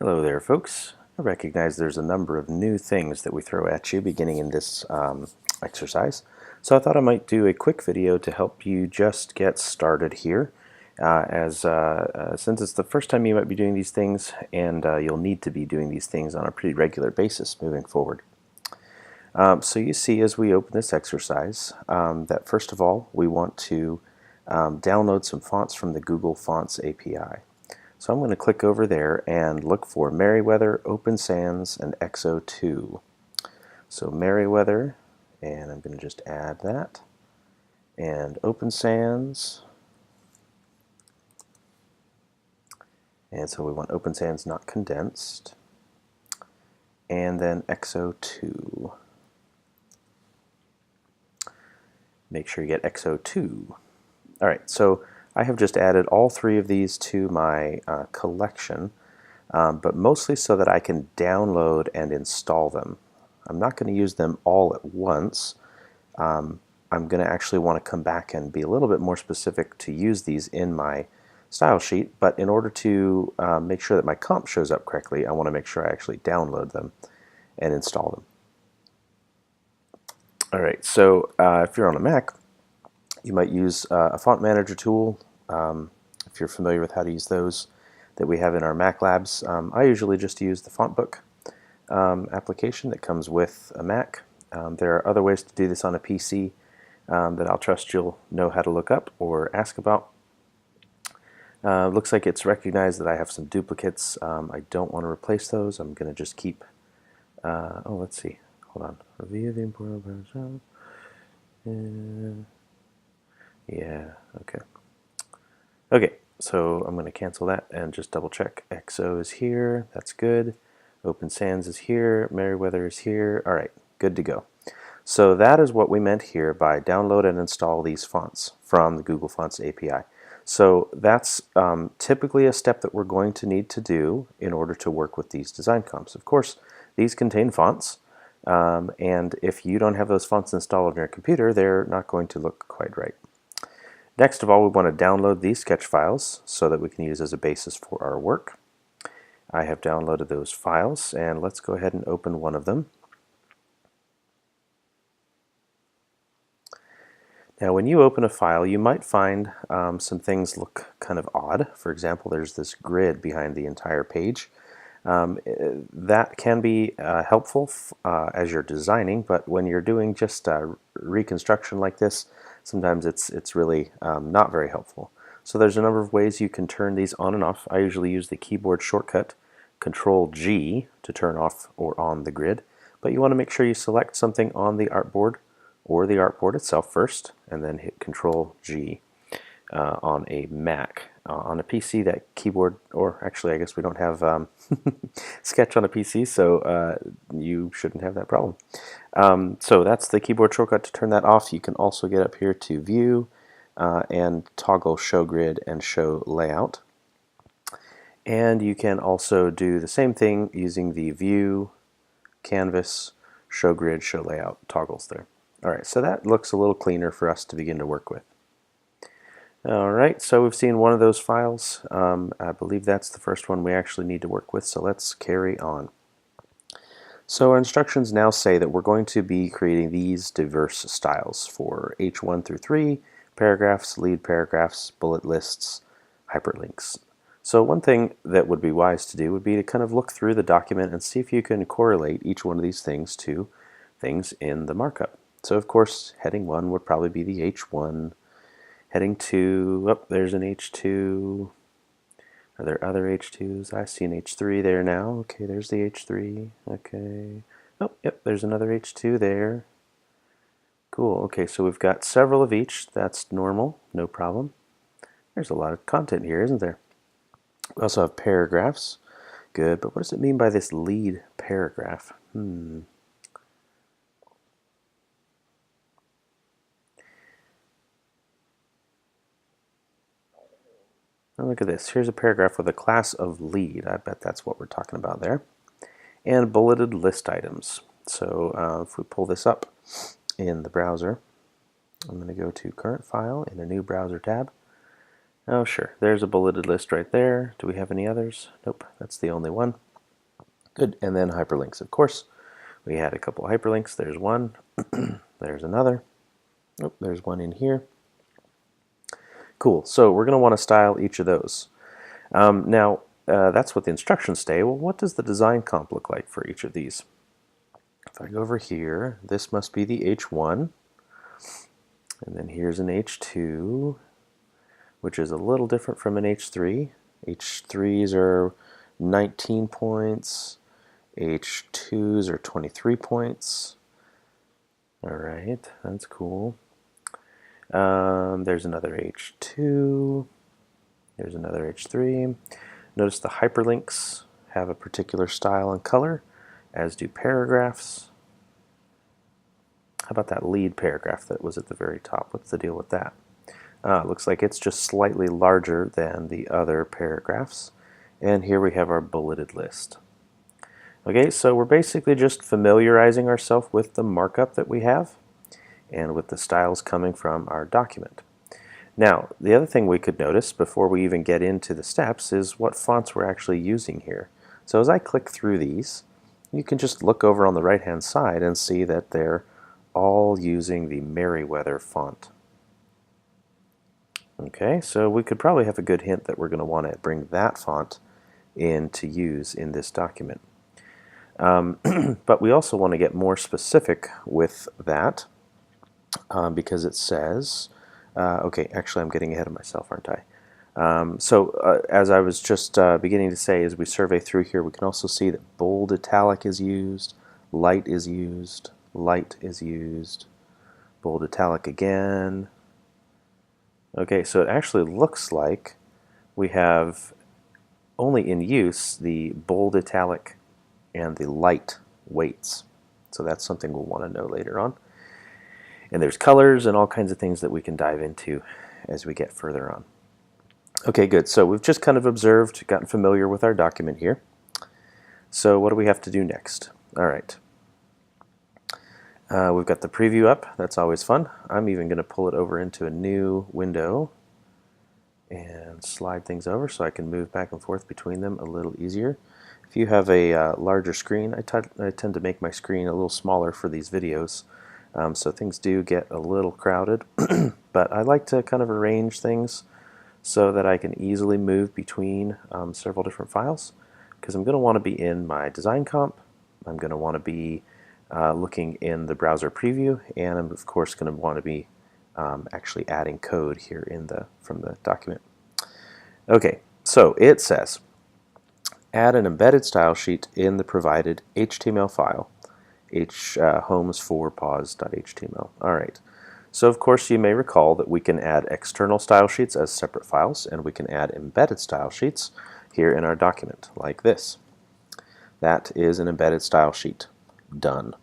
Hello there, folks. I recognize there's a number of new things that we throw at you beginning in this exercise. So I thought I might do a quick video to help you just get started here. Since it's the first time you might be doing these things, and you'll need to be doing these things on a pretty regular basis moving forward. So you see as we open this exercise that first of all we want to download some fonts from the Google Fonts API. So I'm going to click over there and look for Merriweather, Open Sans, and XO2. So Merriweather, and I'm going to just add that, and Open Sans, and so we want Open Sans not condensed, and then XO2. Make sure you get XO2. All right, so I have just added all three of these to my collection, but mostly so that I can download and install them. I'm not going to use them all at once. I'm going to actually want to come back and be a little bit more specific to use these in my style sheet, but in order to make sure that my comp shows up correctly, I want to make sure I actually download them and install them. All right, so if you're on a Mac, you might use a font manager tool, if you're familiar with how to use those that we have in our Mac labs. I usually just use the FontBook application that comes with a Mac. There are other ways to do this on a PC that I'll trust you'll know how to look up or ask about. Looks like it's recognized that I have some duplicates. I don't want to replace those. I'm going to just keep, let's see, hold on. Review the import version. Yeah, okay. Okay, so I'm going to cancel that and just double check. XO is here, that's good. Open Sans is here, Merriweather is here. All right, good to go. So that is what we meant here by download and install these fonts from the Google Fonts API. So that's typically a step that we're going to need to do in order to work with these design comps. Of course, these contain fonts, and if you don't have those fonts installed on your computer, they're not going to look quite right. Next of all, we want to download these sketch files so that we can use as a basis for our work. I have downloaded those files, and let's go ahead and open one of them. Now, when you open a file, you might find some things look kind of odd. For example, there's this grid behind the entire page. That can be helpful as you're designing, but when you're doing just reconstruction like this, sometimes it's really not very helpful. So there's a number of ways you can turn these on and off. I usually use the keyboard shortcut Control-G to turn off or on the grid, but you want to make sure you select something on the artboard or the artboard itself first, and then hit Control-G on a Mac. On a PC, that keyboard, or actually I guess we don't have Sketch on a PC, so you shouldn't have that problem. So that's the keyboard shortcut to turn that off. You can also get up here to View and toggle Show Grid and Show Layout. And you can also do the same thing using the View, Canvas, Show Grid, Show Layout toggles there. Alright, so that looks a little cleaner for us to begin to work with. Alright, so we've seen one of those files. I believe that's the first one we actually need to work with, so let's carry on. So our instructions now say that we're going to be creating these diverse styles for H1 through 3, paragraphs, lead paragraphs, bullet lists, hyperlinks. So one thing that would be wise to do would be to kind of look through the document and see if you can correlate each one of these things to things in the markup. So of course, heading 1 would probably be the H1. Heading 2, oh, there's an H2. Are there other H2s? I see an H3 there now. Okay, there's the H3. Okay. Oh, yep, there's another H2 there. Cool. Okay, so we've got several of each. That's normal, no problem. There's a lot of content here, isn't there? We also have paragraphs. Good, but what does it mean by this lead paragraph? Now look at this. Here's a paragraph with a class of lead. I bet that's what we're talking about there. And bulleted list items. So if we pull this up in the browser, I'm going to go to current file in a new browser tab. Oh sure, there's a bulleted list right there. Do we have any others? Nope, that's the only one. Good, and then hyperlinks, of course. We had a couple hyperlinks. There's one, there's another. Oh, there's one in here. Cool, so we're going to want to style each of those. Now, that's what the instructions say. Well, what does the design comp look like for each of these? If I go over here, this must be the H1, and then here's an H2, which is a little different from an H3. H3s are 19 points, H2s are 23 points. All right, that's cool. There's another H2, there's another H3. Notice the hyperlinks have a particular style and color, as do paragraphs. How about that lead paragraph that was at the very top? What's the deal with that? Looks like it's just slightly larger than the other paragraphs. And here we have our bulleted list. Okay, so we're basically just familiarizing ourselves with the markup that we have and with the styles coming from our document. Now, the other thing we could notice before we even get into the steps is what fonts we're actually using here. So as I click through these, you can just look over on the right-hand side and see that they're all using the Merriweather font. Okay, so we could probably have a good hint that we're going to want to bring that font in to use in this document. But we also want to get more specific with that because it says, okay, actually I'm getting ahead of myself, aren't I? As I was just beginning to say, as we survey through here, we can also see that bold italic is used, light is used, light is used, bold italic again. Okay, so it actually looks like we have only in use the bold italic and the light weights. So that's something we'll want to know later on. And there's colors and all kinds of things that we can dive into as we get further on. Okay, good. So we've just kind of observed, gotten familiar with our document here. So what do we have to do next? All right. We've got the preview up. That's always fun. I'm even going to pull it over into a new window and slide things over so I can move back and forth between them a little easier. If you have a larger screen, I tend to make my screen a little smaller for these videos, so things do get a little crowded, but I like to kind of arrange things so that I can easily move between several different files, because I'm going to want to be in my design comp, I'm going to want to be looking in the browser preview, and I'm of course going to want to be actually adding code here from the document. Okay, so it says add an embedded style sheet in the provided HTML file, homes4pause.html. All right. So of course you may recall that we can add external style sheets as separate files, and we can add embedded style sheets here in our document, like this. That is an embedded style sheet. Done.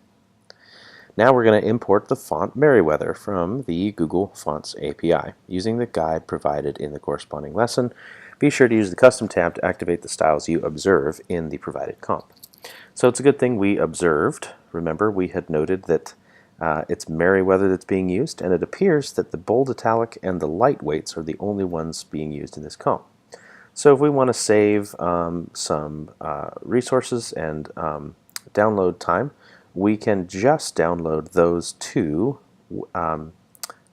Now we're going to import the font Merriweather from the Google Fonts API using the guide provided in the corresponding lesson. Be sure to use the custom tab to activate the styles you observe in the provided comp. So it's a good thing we observed. Remember, we had noted that it's Merriweather that's being used, and it appears that the bold italic and the light weights are the only ones being used in this comp. So if we want to save some resources and download time, we can just download those two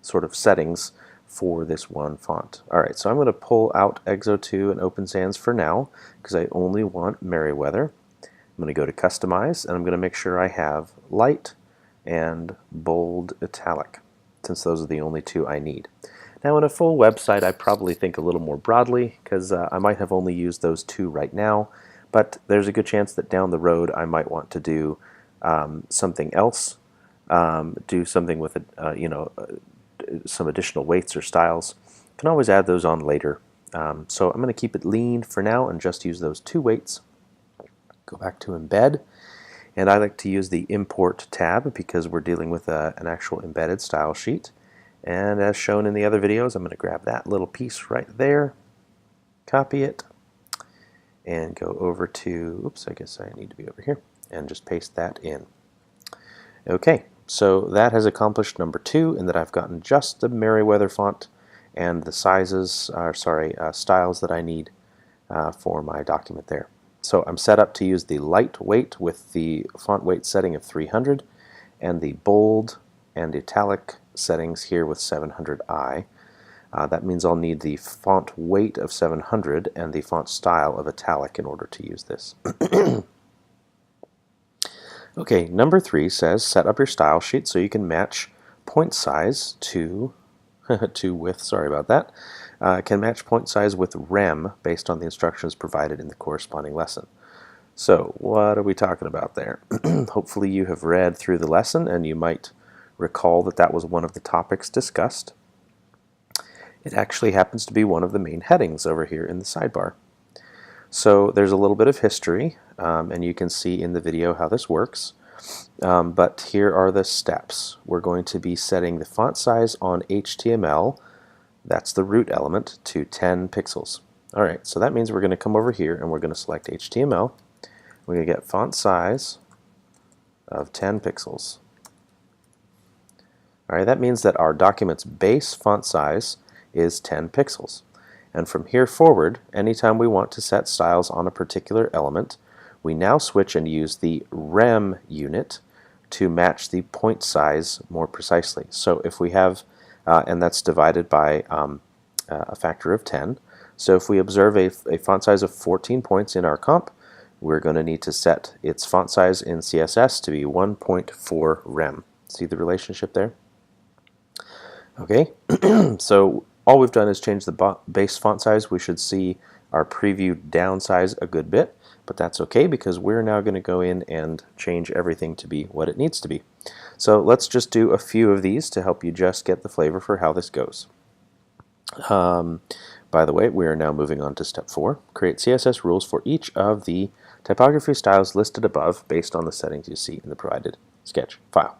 sort of settings for this one font. Alright, so I'm going to pull out Exo 2 and Open Sans for now because I only want Merriweather. I'm going to go to Customize, and I'm going to make sure I have light and bold italic, since those are the only two I need. Now in a full website I probably think a little more broadly, because I might have only used those two right now, but there's a good chance that down the road I might want to do something else, do something with some additional weights or styles. Can always add those on later. So I'm going to keep it lean for now and just use those two weights. Go back to embed, and I like to use the import tab because we're dealing with an actual embedded style sheet. And as shown in the other videos, I'm going to grab that little piece right there, copy it, and go over to, oops, I guess I need to be over here, and just paste that in. Okay, so that has accomplished number 2, in that I've gotten just the Merriweather font and the sizes, styles that I need for my document there. So I'm set up to use the lightweight with the font weight setting of 300 and the bold and italic settings here with 700i. That means I'll need the font weight of 700 and the font style of italic in order to use this. Okay, number 3 says set up your style sheet so you can match point size to width, sorry about that, can match point size with rem based on the instructions provided in the corresponding lesson. So what are we talking about there? Hopefully you have read through the lesson and you might recall that that was one of the topics discussed. It actually happens to be one of the main headings over here in the sidebar. So there's a little bit of history, and you can see in the video how this works. But here are the steps. We're going to be setting the font size on HTML, that's the root element, to 10 pixels. Alright, so that means we're going to come over here and we're going to select HTML. We're going to get font size of 10 pixels. Alright, that means that our document's base font size is 10 pixels. And from here forward, anytime we want to set styles on a particular element, we now switch and use the rem unit to match the point size more precisely. So if we have, and that's divided by a factor of 10, so if we observe a font size of 14 points in our comp, we're going to need to set its font size in CSS to be 1.4 rem. See the relationship there? Okay, so all we've done is change the base font size. We should see our preview downsize a good bit, but that's okay because we're now going to go in and change everything to be what it needs to be. So let's just do a few of these to help you just get the flavor for how this goes. By the way, we are now moving on to step 4. Create CSS rules for each of the typography styles listed above based on the settings you see in the provided sketch file.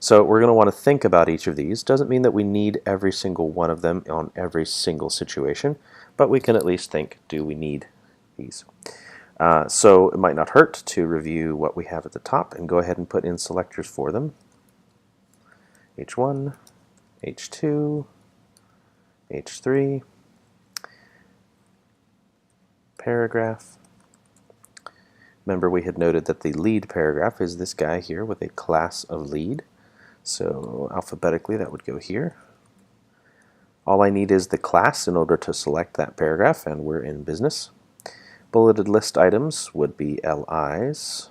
So we're going to want to think about each of these. Doesn't mean that we need every single one of them on every single situation, but we can at least think, do we need these? So it might not hurt to review what we have at the top and go ahead and put in selectors for them. H1, H2, H3, paragraph. Remember we had noted that the lead paragraph is this guy here with a class of lead. So alphabetically that would go here. All I need is the class in order to select that paragraph, and we're in business. Bulleted list items would be LIs,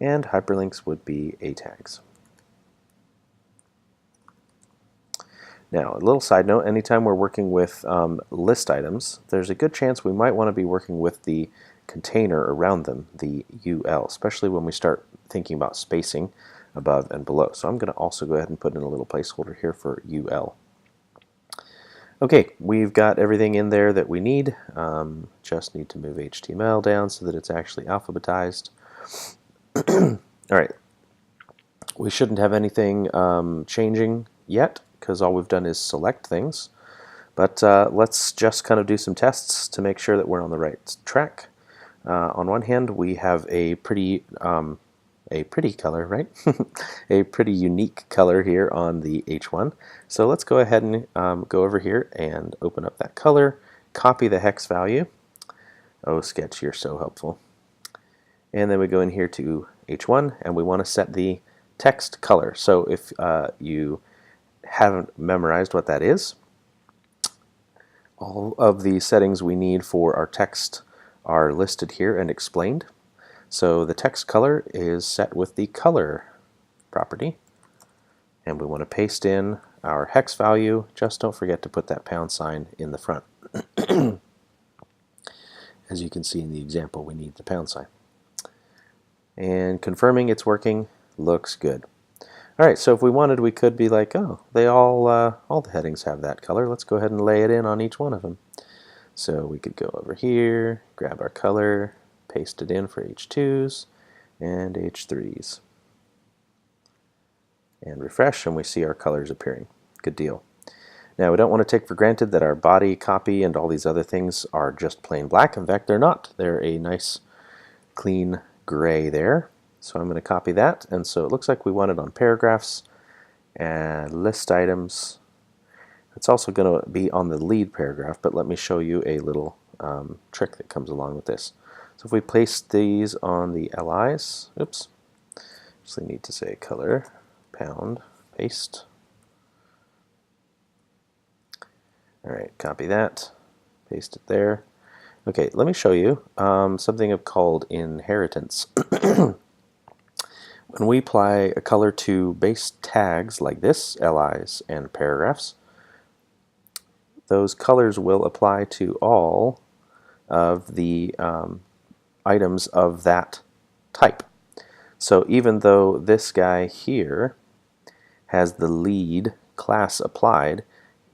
and hyperlinks would be A tags. Now, a little side note, anytime we're working with list items, there's a good chance we might want to be working with the container around them, the UL, especially when we start thinking about spacing above and below. So I'm going to also go ahead and put in a little placeholder here for UL. Okay, we've got everything in there that we need. Just need to move HTML down so that it's actually alphabetized. All right, we shouldn't have anything changing yet because all we've done is select things. But let's just kind of do some tests to make sure that we're on the right track. On one hand, we have a pretty color, right? A pretty unique color here on the H1. So let's go ahead and go over here and open up that color, copy the hex value. Oh, Sketch, you're so helpful. And then we go in here to H1 and we want to set the text color. So if you haven't memorized what that is, all of the settings we need for our text are listed here and explained. So the text color is set with the color property, and we want to paste in our hex value. Just don't forget to put that pound sign in the front. As you can see in the example, we need the pound sign. And confirming it's working, looks good. Alright, so if we wanted, we could be like, oh, they all the headings have that color. Let's go ahead and lay it in on each one of them. So we could go over here, grab our color, paste it in for H2s and H3s. And refresh, and we see our colors appearing. Good deal. Now, we don't want to take for granted that our body, copy, and all these other things are just plain black. In fact, they're not. They're a nice, clean gray there. So I'm going to copy that, and so it looks like we want it on paragraphs and list items. It's also going to be on the lead paragraph, but let me show you a little trick that comes along with this. So if we place these on the LIs, oops, actually need to say color, pound, paste. All right, copy that, paste it there. Okay, let me show you something called inheritance. When we apply a color to base tags like this, LIs and paragraphs, those colors will apply to all of the items of that type. So even though this guy here has the lead class applied,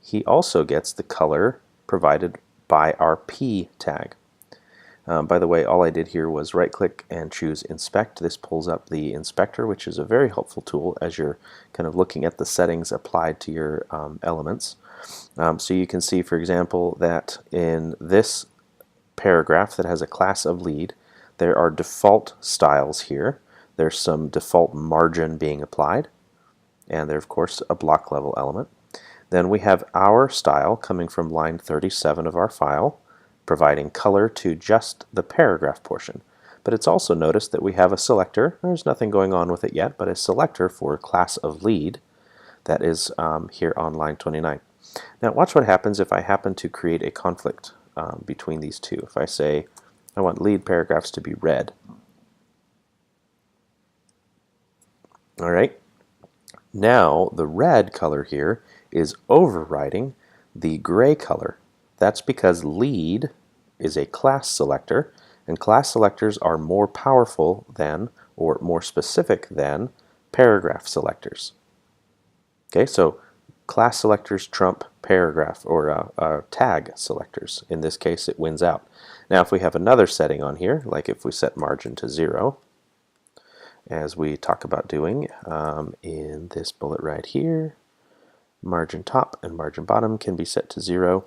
he also gets the color provided by our P tag. By the way, all I did here was right-click and choose Inspect. This pulls up the inspector, which is a very helpful tool as you're kind of looking at the settings applied to your elements. So you can see, for example, that in this paragraph that has a class of lead, there are default styles here. There's some default margin being applied, and there's, of course, a block level element. Then we have our style coming from line 37 of our file, providing color to just the paragraph portion. But it's also noticed that we have a selector. There's nothing going on with it yet, but a selector for class of lead that is here on line 29. Now watch what happens if I happen to create a conflict between these two. If I say I want lead paragraphs to be red. All right. Now the red color here is overriding the gray color. That's because lead is a class selector, and class selectors are more powerful than, or more specific than, paragraph selectors. Okay, so class selectors trump paragraph or tag selectors. In this case, it wins out. Now if we have another setting on here, like if we set margin to 0, as we talk about doing in this bullet right here, margin top and margin bottom can be set to 0.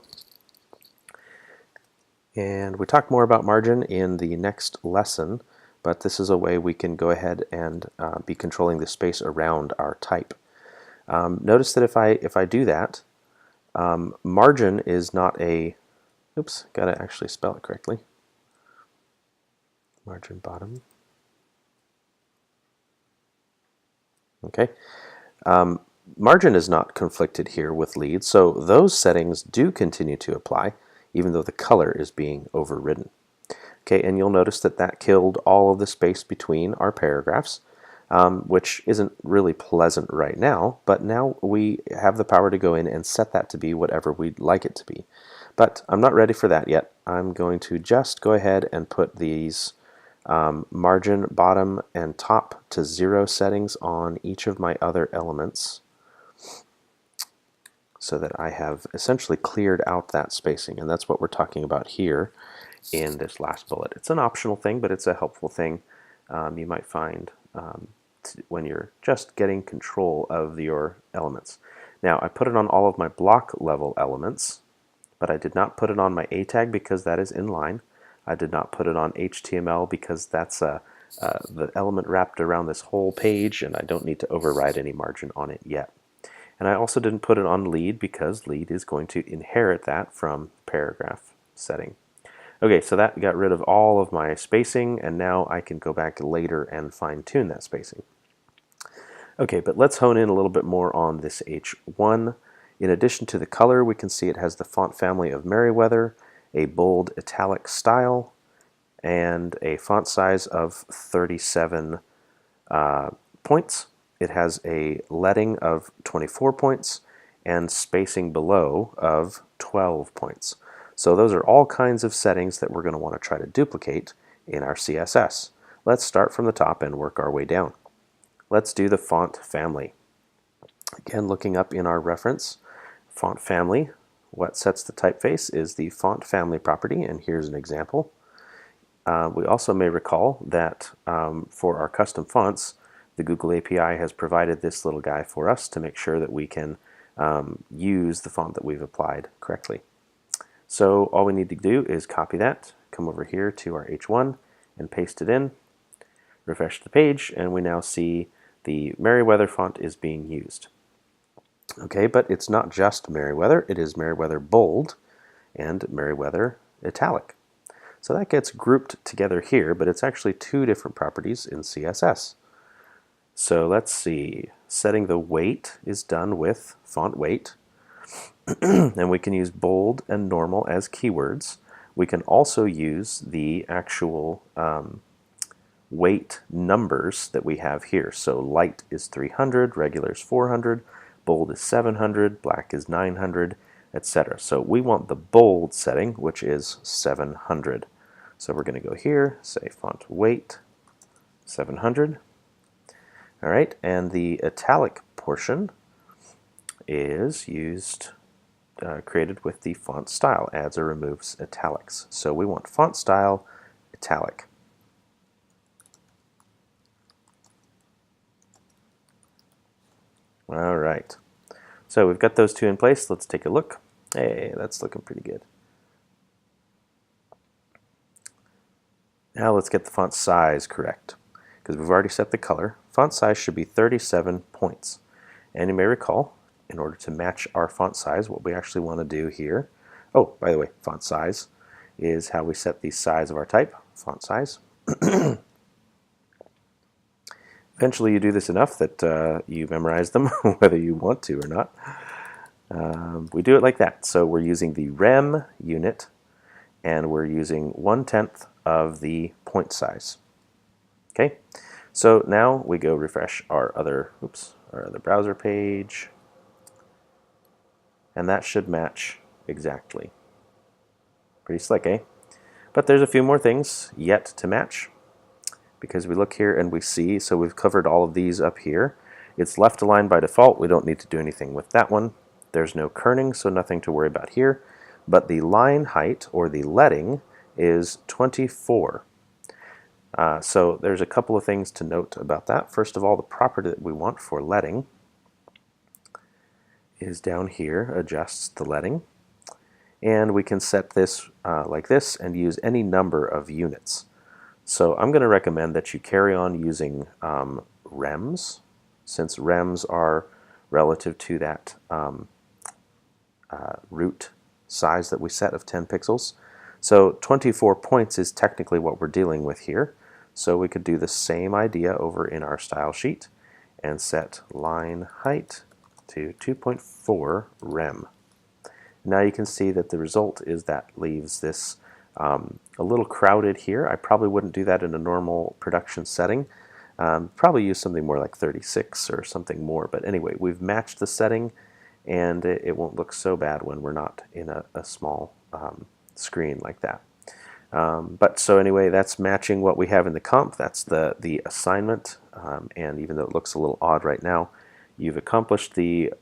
And we talk more about margin in the next lesson, but this is a way we can go ahead and be controlling the space around our type. Notice that if I do that, margin is not a, oops, got to actually spell it correctly. Margin bottom. Okay. Margin is not conflicted here with lead, so those settings do continue to apply, even though the color is being overridden. Okay, and you'll notice that that killed all of the space between our paragraphs, which isn't really pleasant right now, but now we have the power to go in and set that to be whatever we'd like it to be. But I'm not ready for that yet. I'm going to just go ahead and put these margin bottom and top to 0 settings on each of my other elements, so that I have essentially cleared out that spacing, and that's what we're talking about here in this last bullet. It's an optional thing, but it's a helpful thing you might find when you're just getting control of your elements. Now I put it on all of my block level elements, but I did not put it on my A tag because that is inline. I did not put it on HTML because that's the element wrapped around this whole page, and I don't need to override any margin on it yet. And I also didn't put it on lead because lead is going to inherit that from paragraph setting. Okay, so that got rid of all of my spacing, and now I can go back later and fine-tune that spacing. Okay, but let's hone in a little bit more on this H1. In addition to the color, we can see it has the font family of Merriweather, a bold italic style, and a font size of 37 points. It has a leading of 24 points and spacing below of 12 points. So those are all kinds of settings that we're going to want to try to duplicate in our CSS. Let's start from the top and work our way down. Let's do the font family. Again, looking up in our reference, font family, what sets the typeface is the font family property, and here's an example. We also may recall that for our custom fonts, the Google API has provided this little guy for us to make sure that we can use the font that we've applied correctly. So all we need to do is copy that, come over here to our H1 and paste it in, refresh the page, and we now see the Merriweather font is being used. Okay, but it's not just Merriweather, it is Merriweather Bold and Merriweather italic. So that gets grouped together here, but it's actually two different properties in CSS. So let's see, setting the weight is done with font weight, and we can use bold and normal as keywords. We can also use the actual weight numbers that we have here. So light is 300, regular is 400, bold is 700, black is 900, etc. So we want the bold setting, which is 700. So we're going to go here, say font weight 700. All right, and the italic portion is created with the font style, adds or removes italics. So we want font style italic. All right, so we've got those two in place. Let's take a look. Hey, that's looking pretty good. Now let's get the font size correct, because we've already set the color. Font size should be 37 points. And you may recall, in order to match our font size, what we actually want to do here, oh, by the way, font size is how we set the size of our type, font size. Eventually you do this enough that you memorize them, whether you want to or not. We do it like that. So we're using the rem unit, and we're using 1/10 of the point size. Okay, so now we go refresh our other browser page, and that should match exactly. Pretty slick, eh? But there's a few more things yet to match, because we look here and we see, so we've covered all of these up here. It's left aligned by default. We don't need to do anything with that one. There's no kerning, so nothing to worry about here. But the line height, or the leading, is 24. So there's a couple of things to note about that. First of all, the property that we want for leading is down here, adjusts the leading. And we can set this like this and use any number of units. So I'm going to recommend that you carry on using rems, since rems are relative to that root size that we set of 10 pixels. So 24 points is technically what we're dealing with here. So we could do the same idea over in our style sheet and set line height to 2.4 rem. Now you can see that the result is that leaves this a little crowded here. I probably wouldn't do that in a normal production setting. Probably use something more like 36 or something more. But anyway, we've matched the setting, and it won't look so bad when we're not in a small screen like that. But so anyway, that's matching what we have in the comp. That's the assignment, and even though it looks a little odd right now, you've accomplished the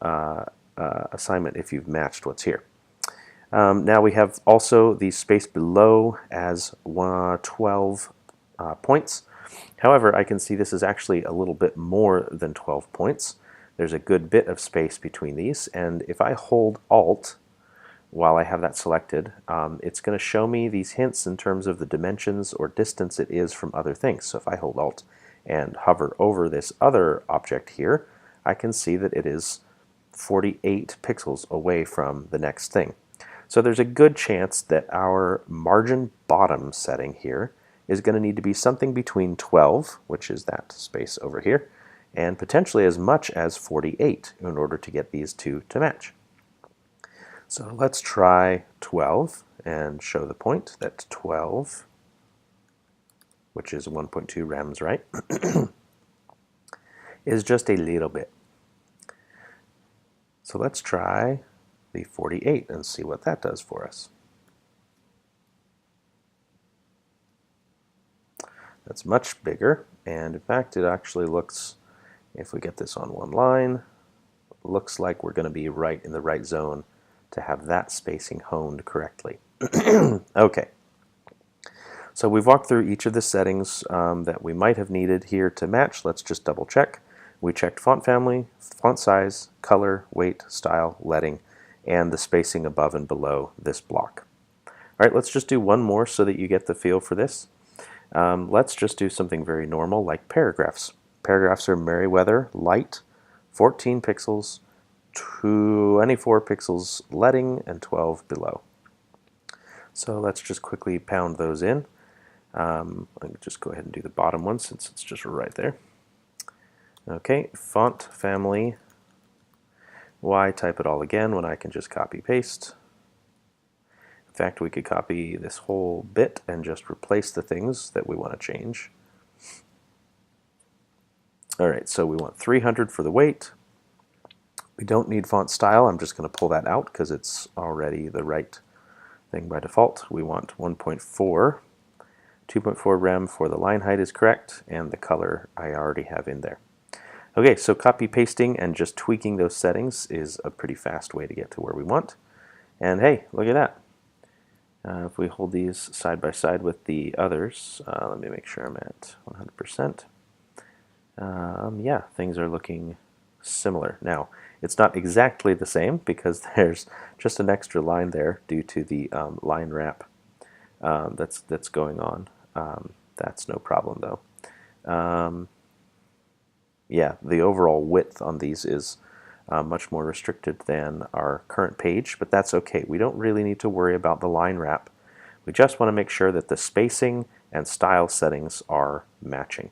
assignment if you've matched what's here. Now we have also the space below as 12 points. However, I can see this is actually a little bit more than 12 points. There's a good bit of space between these, and if I hold Alt while I have that selected, it's going to show me these hints in terms of the dimensions or distance it is from other things. So if I hold Alt and hover over this other object here, I can see that it is 48 pixels away from the next thing. So there's a good chance that our margin bottom setting here is going to need to be something between 12, which is that space over here, and potentially as much as 48 in order to get these two to match. So let's try 12 and show the point that 12, which is 1.2 rems, right, is just a little bit. So let's try the 48 and see what that does for us. That's much bigger, and in fact it actually looks, if we get this on one line, looks like we're going to be right in the right zone to have that spacing honed correctly. Okay, so we've walked through each of the settings that we might have needed here to match. Let's just double check. We checked font family, font size, color, weight, style, leading, and the spacing above and below this block. All right, let's just do one more so that you get the feel for this. Let's just do something very normal like paragraphs. Paragraphs are Merriweather light, 14 pixels, 24 pixels leading, and 12 below. So let's just quickly pound those in. I'll just go ahead and do the bottom one since it's just right there. Okay, font family, why type it all again when I can just copy paste? In fact, we could copy this whole bit and just replace the things that we want to change. All right, so we want 300 for the weight. We don't need font style. I'm just going to pull that out because it's already the right thing by default. We want 1.4. 2.4 rem for the line height is correct, and the color I already have in there. Okay, so copy pasting and just tweaking those settings is a pretty fast way to get to where we want. And hey, look at that. If we hold these side by side with the others, let me make sure I'm at 100%. Yeah, things are looking similar. Now, it's not exactly the same because there's just an extra line there due to the line wrap that's going on. That's no problem though. Yeah, the overall width on these is much more restricted than our current page, but that's okay. We don't really need to worry about the line wrap. We just want to make sure that the spacing and style settings are matching.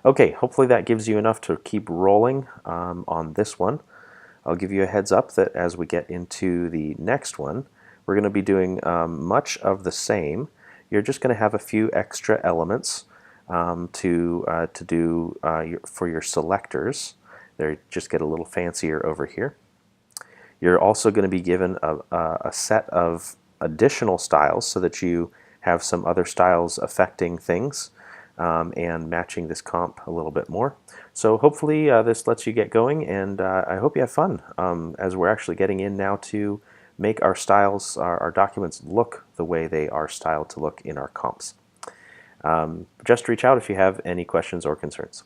Okay, hopefully that gives you enough to keep rolling on this one. I'll give you a heads up that as we get into the next one, we're going to be doing much of the same. You're just going to have a few extra elements to do for your selectors. They just get a little fancier over here. You're also going to be given a set of additional styles so that you have some other styles affecting things and matching this comp a little bit more. So hopefully this lets you get going, and I hope you have fun as we're actually getting in now to make our styles, our documents look the way they are styled to look in our comps. Just reach out if you have any questions or concerns.